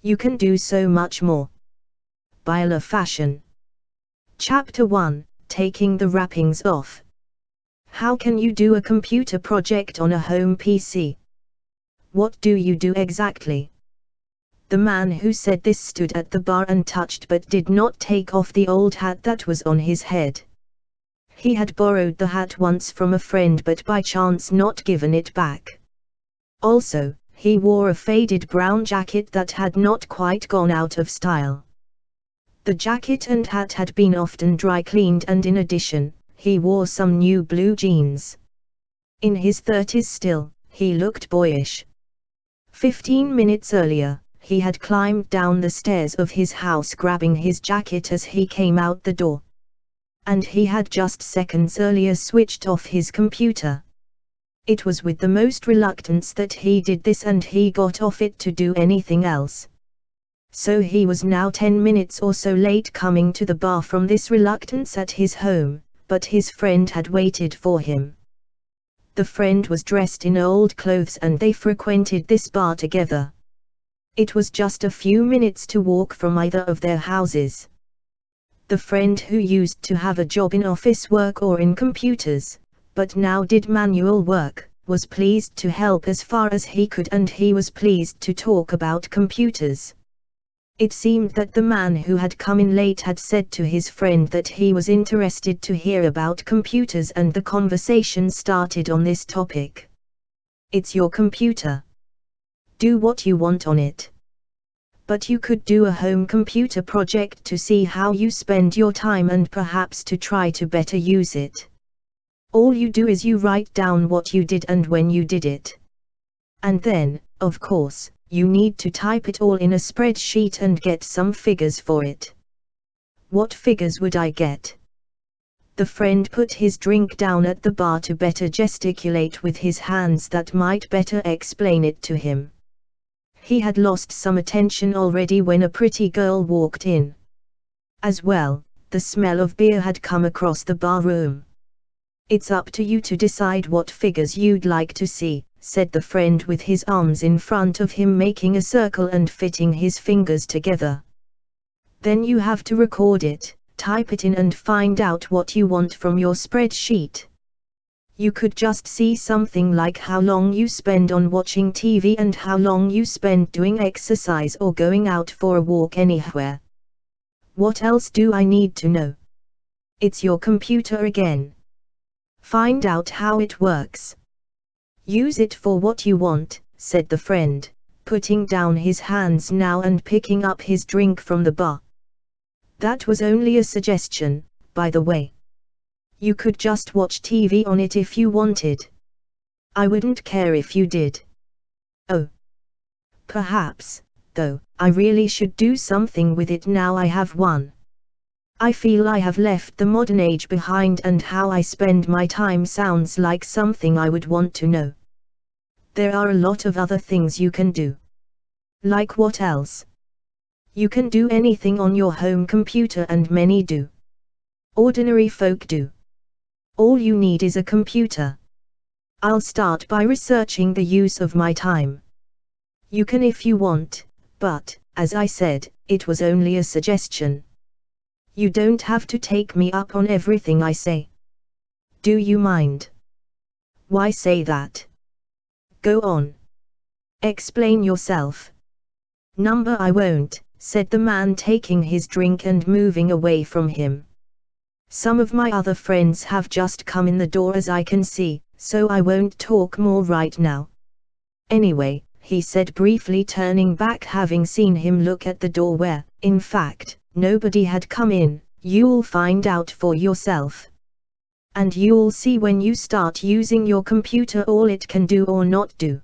You can do so much more. Byler Fashion. Chapter 1, Taking the Wrappings Off. How can you do a computer project on a home PC? What do you do exactly? The man who said this stood at the bar and touched but did not take off the old hat that was on his head. He had borrowed the hat once from a friend but by chance not given it back. Also, he wore a faded brown jacket that had not quite gone out of style. The jacket and hat had been often dry cleaned, and in addition, he wore some new blue jeans. In his 30s still, he looked boyish. 15 minutes earlier, he had climbed down the stairs of his house grabbing his jacket as he came out the door. And he had just seconds earlier switched off his computer. It was with the most reluctance that he did this, and he got off it to do anything else. So he was now 10 minutes or so late coming to the bar from this reluctance at his home, but his friend had waited for him. The friend was dressed in old clothes and they frequented this bar together. It was just a few minutes to walk from either of their houses. The friend, who used to have a job in office work or in computers, but now did manual work, was pleased to help as far as he could, and he was pleased to talk about computers. It seemed that the man who had come in late had said to his friend that he was interested to hear about computers, and the conversation started on this topic. It's your computer. Do what you want on it. But you could do a home computer project to see how you spend your time and perhaps to try to better use it. All you do is you write down what you did and when you did it. And then, of course, you need to type it all in a spreadsheet and get some figures for it. What figures would I get? The friend put his drink down at the bar to better gesticulate with his hands that might better explain it to him. He had lost some attention already when a pretty girl walked in. As well, the smell of beer had come across the bar room. It's up to you to decide what figures you'd like to see, said the friend with his arms in front of him making a circle and fitting his fingers together. Then you have to record it, type it in and find out what you want from your spreadsheet. You could just see something like how long you spend on watching TV and how long you spend doing exercise or going out for a walk anywhere. What else do I need to know? It's your computer again. Find out how it works. Use it for what you want, said the friend, putting down his hands now and picking up his drink from the bar. That was only a suggestion, by the way. You could just watch TV on it if you wanted. I wouldn't care if you did. Oh. Perhaps, though, I really should do something with it now I have one. I feel I have left the modern age behind, and how I spend my time sounds like something I would want to know. There are a lot of other things you can do. Like what else? You can do anything on your home computer, and many do. Ordinary folk do. All you need is a computer. I'll start by researching the use of my time. You can if you want, but, as I said, it was only a suggestion. You don't have to take me up on everything I say. Do you mind? Why say that? Go on. Explain yourself. I won't, said the man taking his drink and moving away from him. Some of my other friends have just come in the door as I can see, so I won't talk more right now. Anyway, he said briefly, turning back having seen him look at the door where, in fact, nobody had come in. You'll find out for yourself. And you'll see when you start using your computer all it can do or not do.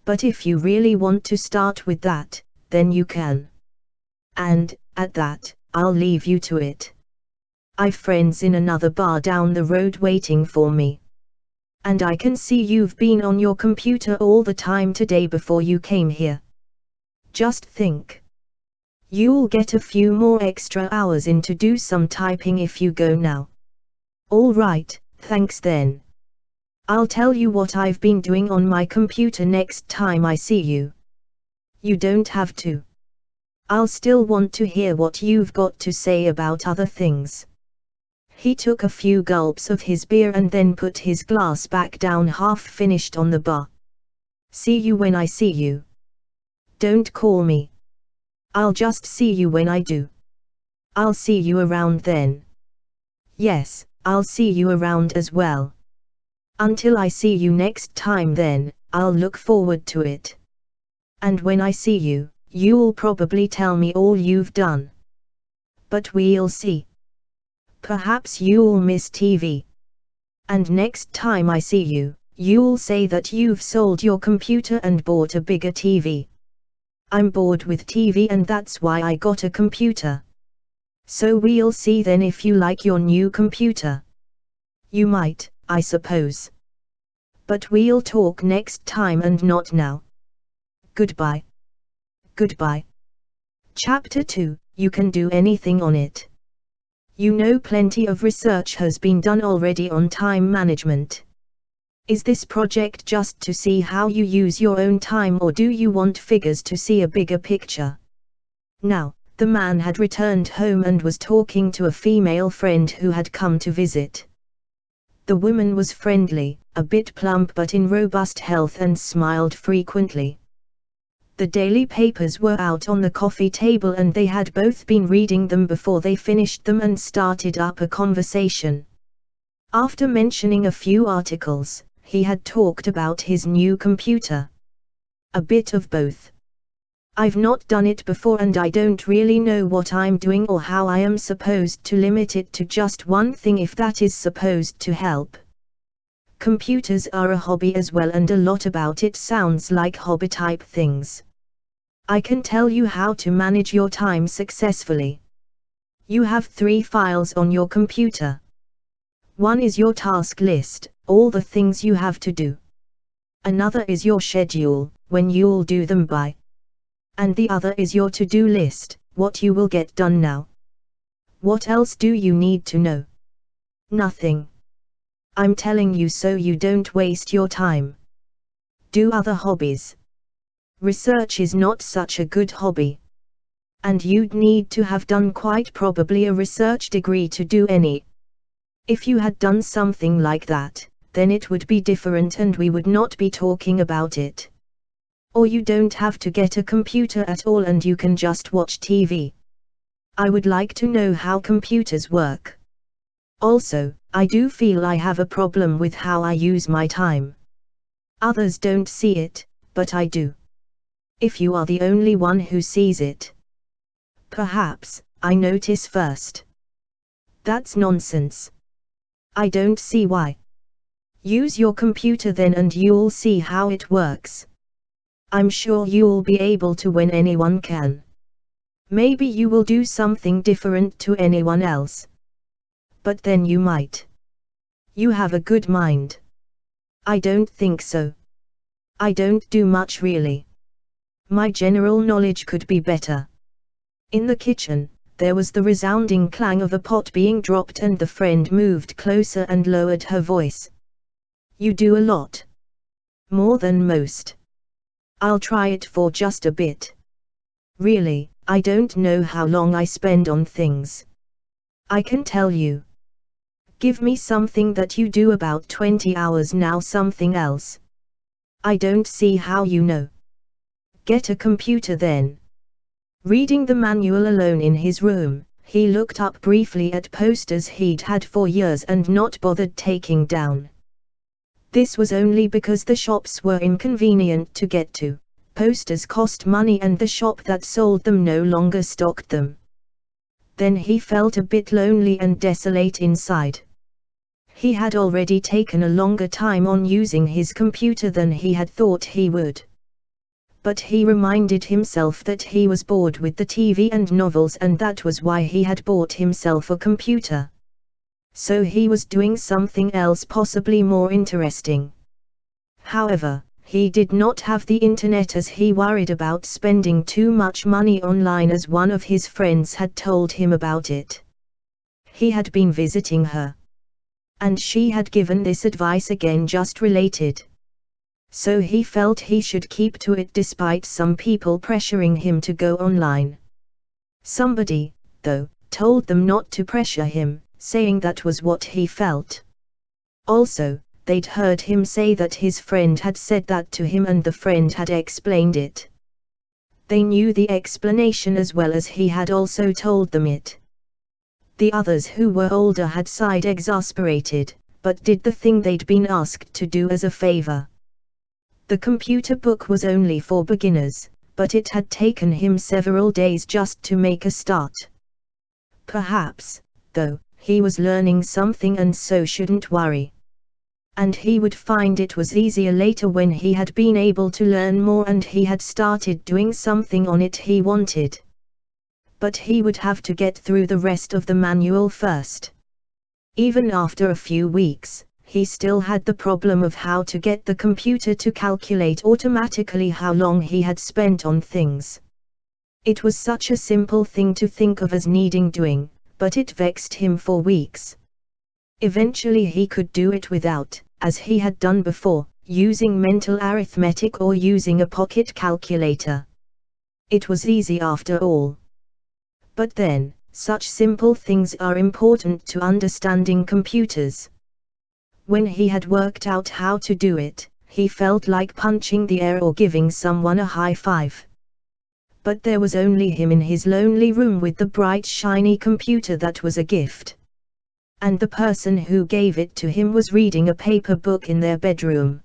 But if you really want to start with that, then you can. And, at that, I'll leave you to it. I've friends in another bar down the road waiting for me. And I can see you've been on your computer all the time today before you came here. Just think. You'll get a few more extra hours in to do some typing if you go now. All right, thanks then. I'll tell you what I've been doing on my computer next time I see you. You don't have to. I'll still want to hear what you've got to say about other things. He took a few gulps of his beer and then put his glass back down half finished on the bar. See you when I see you. Don't call me. I'll just see you when I do. I'll see you around then. Yes, I'll see you around as well. Until I see you next time then, I'll look forward to it. And when I see you, you'll probably tell me all you've done. But we'll see. Perhaps you'll miss TV. And next time I see you, you'll say that you've sold your computer and bought a bigger TV. I'm bored with TV and that's why I got a computer. So we'll see then if you like your new computer. You might, I suppose. But we'll talk next time and not now. Goodbye. Goodbye. Chapter 2, You Can Do Anything on It. You know plenty of research has been done already on time management. Is this project just to see how you use your own time, or do you want figures to see a bigger picture? Now, the man had returned home and was talking to a female friend who had come to visit. The woman was friendly, a bit plump but in robust health, and smiled frequently. The daily papers were out on the coffee table and they had both been reading them before they finished them and started up a conversation. After mentioning a few articles, he had talked about his new computer. A bit of both. I've not done it before and I don't really know what I'm doing or how I am supposed to limit it to just one thing if that is supposed to help. Computers are a hobby as well, and a lot about it sounds like hobby-type things. I can tell you how to manage your time successfully. You have 3 files on your computer. One is your task list, all the things you have to do. Another is your schedule, when you'll do them by. And the other is your to-do list, what you will get done now. What else do you need to know? Nothing. I'm telling you so you don't waste your time. Do other hobbies. Research is not such a good hobby. And you'd need to have done quite probably a research degree to do any. If you had done something like that, then it would be different and we would not be talking about it. Or you don't have to get a computer at all and you can just watch TV. I would like to know how computers work. Also, I do feel I have a problem with how I use my time. Others don't see it, but I do. If you are the only one who sees it. Perhaps, I notice first. That's nonsense. I don't see why. Use your computer then and you'll see how it works. I'm sure you'll be able to when anyone can. Maybe you will do something different to anyone else. But then you might. You have a good mind. I don't think so. I don't do much really. My general knowledge could be better. In the kitchen, there was the resounding clang of a pot being dropped and the friend moved closer and lowered her voice. You do a lot. More than most. I'll try it for just a bit. Really, I don't know how long I spend on things. I can tell you. Give me something that you do about 20 hours now, something else. I don't see how you know. Get a computer then. Reading the manual alone in his room, he looked up briefly at posters he'd had for years and not bothered taking down. This was only because the shops were inconvenient to get to. Posters cost money and the shop that sold them no longer stocked them. Then he felt a bit lonely and desolate inside. He had already taken a longer time on using his computer than he had thought he would. But he reminded himself that he was bored with the TV and novels and that was why he had bought himself a computer. So he was doing something else possibly more interesting. However, he did not have the internet as he worried about spending too much money online as one of his friends had told him about it. He had been visiting her. And she had given this advice again just related. So he felt he should keep to it despite some people pressuring him to go online. Somebody, though, told them not to pressure him, saying that was what he felt. Also, they'd heard him say that his friend had said that to him and the friend had explained it. They knew the explanation as well as he had also told them it. The others who were older had sighed exasperated, but did the thing they'd been asked to do as a favor. The computer book was only for beginners, but it had taken him several days just to make a start. Perhaps, though, he was learning something and so shouldn't worry. And he would find it was easier later when he had been able to learn more and he had started doing something on it he wanted. But he would have to get through the rest of the manual first. Even after a few weeks, he still had the problem of how to get the computer to calculate automatically how long he had spent on things. It was such a simple thing to think of as needing doing, but it vexed him for weeks. Eventually he could do it without, as he had done before, using mental arithmetic or using a pocket calculator. It was easy after all. But then, such simple things are important to understanding computers. When he had worked out how to do it, he felt like punching the air or giving someone a high five. But there was only him in his lonely room with the bright shiny computer that was a gift. And the person who gave it to him was reading a paper book in their bedroom.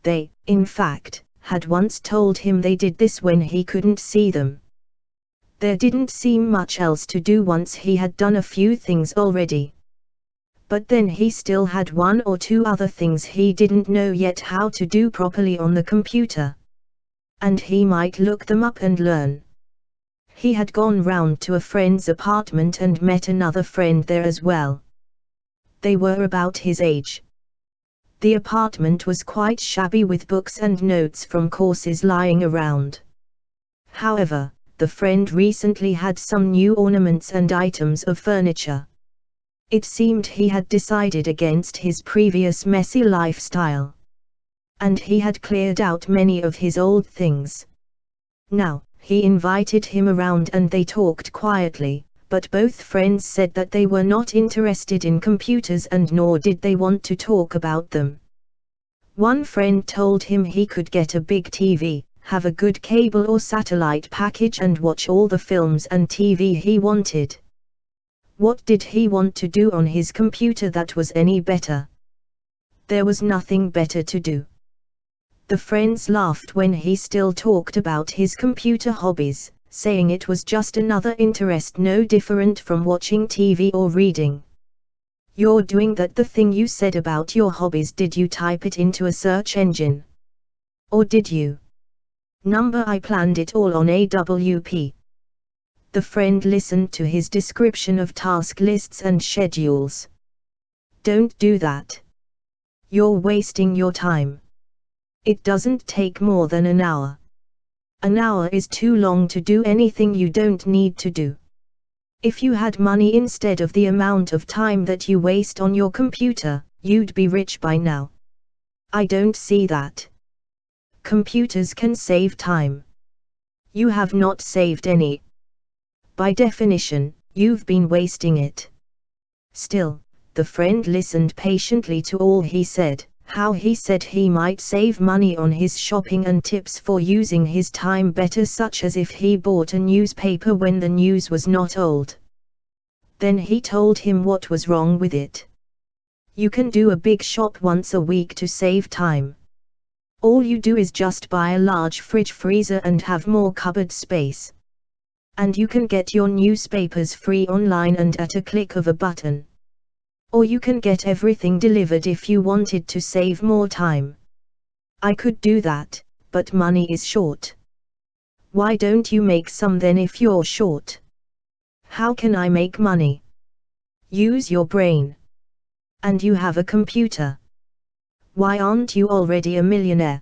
They, in fact, had once told him they did this when he couldn't see them. There didn't seem much else to do once he had done a few things already. But then he still had one or two other things he didn't know yet how to do properly on the computer. And he might look them up and learn. He had gone round to a friend's apartment and met another friend there as well. They were about his age. The apartment was quite shabby with books and notes from courses lying around. However, the friend recently had some new ornaments and items of furniture. It seemed he had decided against his previous messy lifestyle. And he had cleared out many of his old things. Now, he invited him around and they talked quietly, but both friends said that they were not interested in computers and nor did they want to talk about them. One friend told him he could get a big TV, have a good cable or satellite package and watch all the films and TV he wanted. What did he want to do on his computer that was any better? There was nothing better to do. The friends laughed when he still talked about his computer hobbies, saying it was just another interest no different from watching TV or reading. You're doing that the thing you said about your hobbies, did you type it into a search engine? Or did you? I planned it all on AWP. The friend listened to his description of task lists and schedules. Don't do that. You're wasting your time. It doesn't take more than an hour. An hour is too long to do anything you don't need to do. If you had money instead of the amount of time that you waste on your computer, you'd be rich by now. I don't see that. Computers can save time. You have not saved any. By definition, you've been wasting it. Still, the friend listened patiently to all he said. How he said he might save money on his shopping and tips for using his time better, such as if he bought a newspaper when the news was not old. Then he told him what was wrong with it. You can do a big shop once a week to save time. All you do is just buy a large fridge freezer and have more cupboard space. And you can get your newspapers free online and at a click of a button. Or you can get everything delivered if you wanted to save more time. I could do that, but money is short. Why don't you make some then if you're short? How can I make money? Use your brain. And you have a computer. Why aren't you already a millionaire?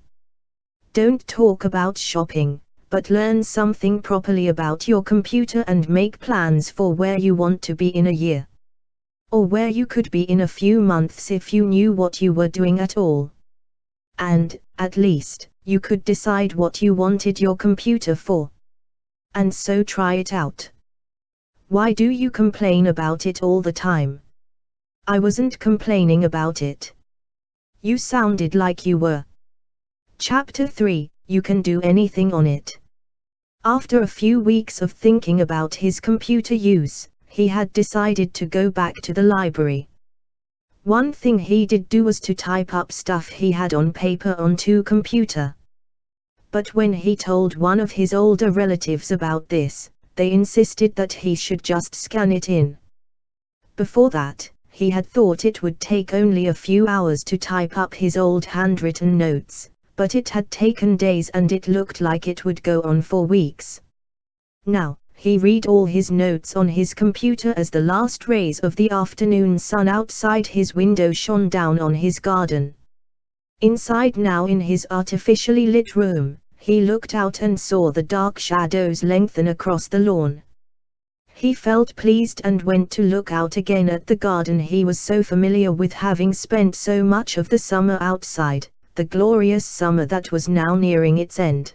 Don't talk about shopping, but learn something properly about your computer and make plans for where you want to be in a year. Or where you could be in a few months if you knew what you were doing at all. And, at least, you could decide what you wanted your computer for. And so try it out. Why do you complain about it all the time? I wasn't complaining about it. You sounded like you were. Chapter 3, You can do anything on it. After a few weeks of thinking about his computer use, he had decided to go back to the library. One thing he did do was to type up stuff he had on paper onto computer. But when he told one of his older relatives about this, they insisted that he should just scan it in. Before that, he had thought it would take only a few hours to type up his old handwritten notes, but it had taken days and it looked like it would go on for weeks. Now, he read all his notes on his computer as the last rays of the afternoon sun outside his window shone down on his garden. Inside now in his artificially lit room, he looked out and saw the dark shadows lengthen across the lawn. He felt pleased and went to look out again at the garden he was so familiar with, having spent so much of the summer outside, the glorious summer that was now nearing its end.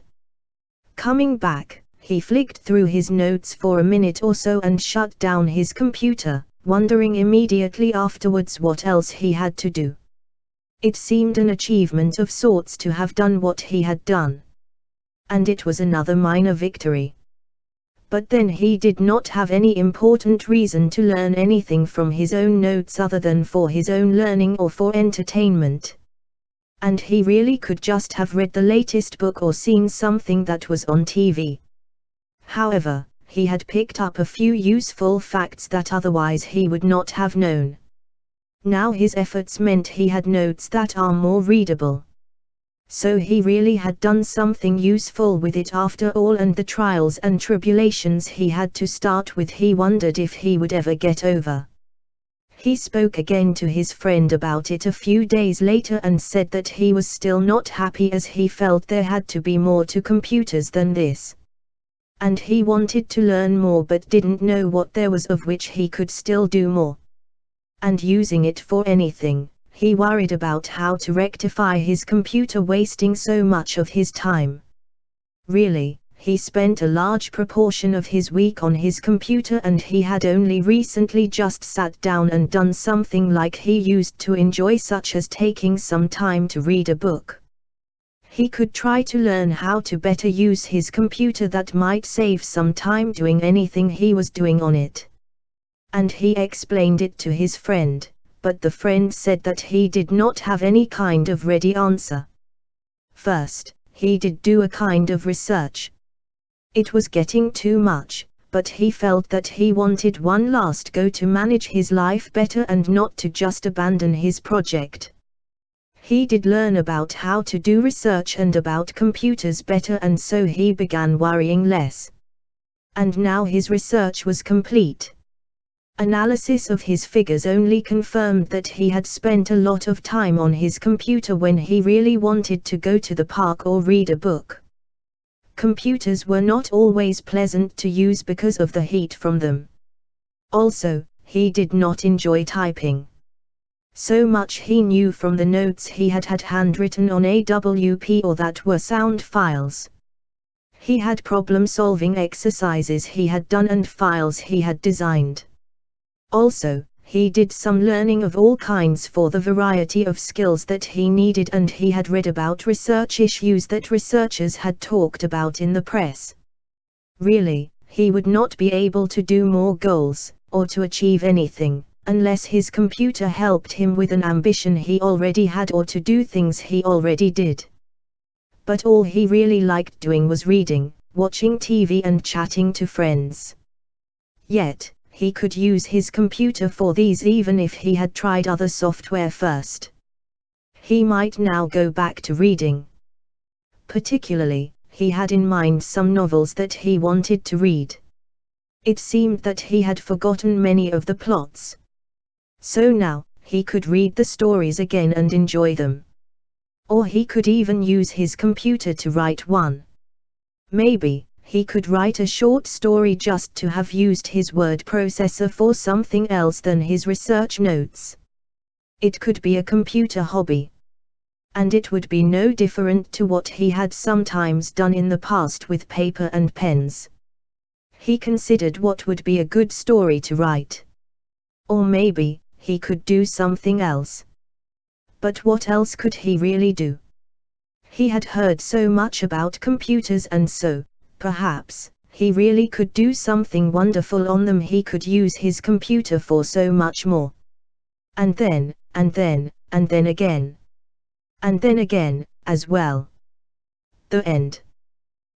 Coming back, he flicked through his notes for a minute or so and shut down his computer, wondering immediately afterwards what else he had to do. It seemed an achievement of sorts to have done what he had done. And it was another minor victory. But then he did not have any important reason to learn anything from his own notes other than for his own learning or for entertainment. And he really could just have read the latest book or seen something that was on TV. However, he had picked up a few useful facts that otherwise he would not have known. Now his efforts meant he had notes that are more readable. So he really had done something useful with it after all, and the trials and tribulations he had to start with he wondered if he would ever get over. He spoke again to his friend about it a few days later and said that he was still not happy as he felt there had to be more to computers than this. And he wanted to learn more but didn't know what there was of which he could still do more. And using it for anything, he worried about how to rectify his computer wasting so much of his time. Really, he spent a large proportion of his week on his computer and he had only recently just sat down and done something like he used to enjoy, such as taking some time to read a book. He could try to learn how to better use his computer that might save some time doing anything he was doing on it. And he explained it to his friend, but the friend said that he did not have any kind of ready answer. First, he did do a kind of research. It was getting too much, but he felt that he wanted one last go to manage his life better and not to just abandon his project. He did learn about how to do research and about computers better, and so he began worrying less. And now his research was complete. Analysis of his figures only confirmed that he had spent a lot of time on his computer when he really wanted to go to the park or read a book. Computers were not always pleasant to use because of the heat from them. Also, he did not enjoy typing. So much he knew from the notes he had handwritten on AWP or that were sound files. He had problem-solving exercises he had done and files he had designed. Also, he did some learning of all kinds for the variety of skills that he needed, and he had read about research issues that researchers had talked about in the press. Really, he would not be able to do more goals, or to achieve anything, unless his computer helped him with an ambition he already had or to do things he already did. But all he really liked doing was reading, watching TV and chatting to friends. Yet, he could use his computer for these even if he had tried other software first. He might now go back to reading. Particularly, he had in mind some novels that he wanted to read. It seemed that he had forgotten many of the plots. So now, he could read the stories again and enjoy them. Or he could even use his computer to write one. Maybe he could write a short story just to have used his word processor for something else than his research notes. It could be a computer hobby. And it would be no different to what he had sometimes done in the past with paper and pens. He considered what would be a good story to write. Or maybe, he could do something else. But what else could he really do? He had heard so much about computers, and so, perhaps, he really could do something wonderful on them. He could use his computer for so much more. And then again. And then again, as well. The end.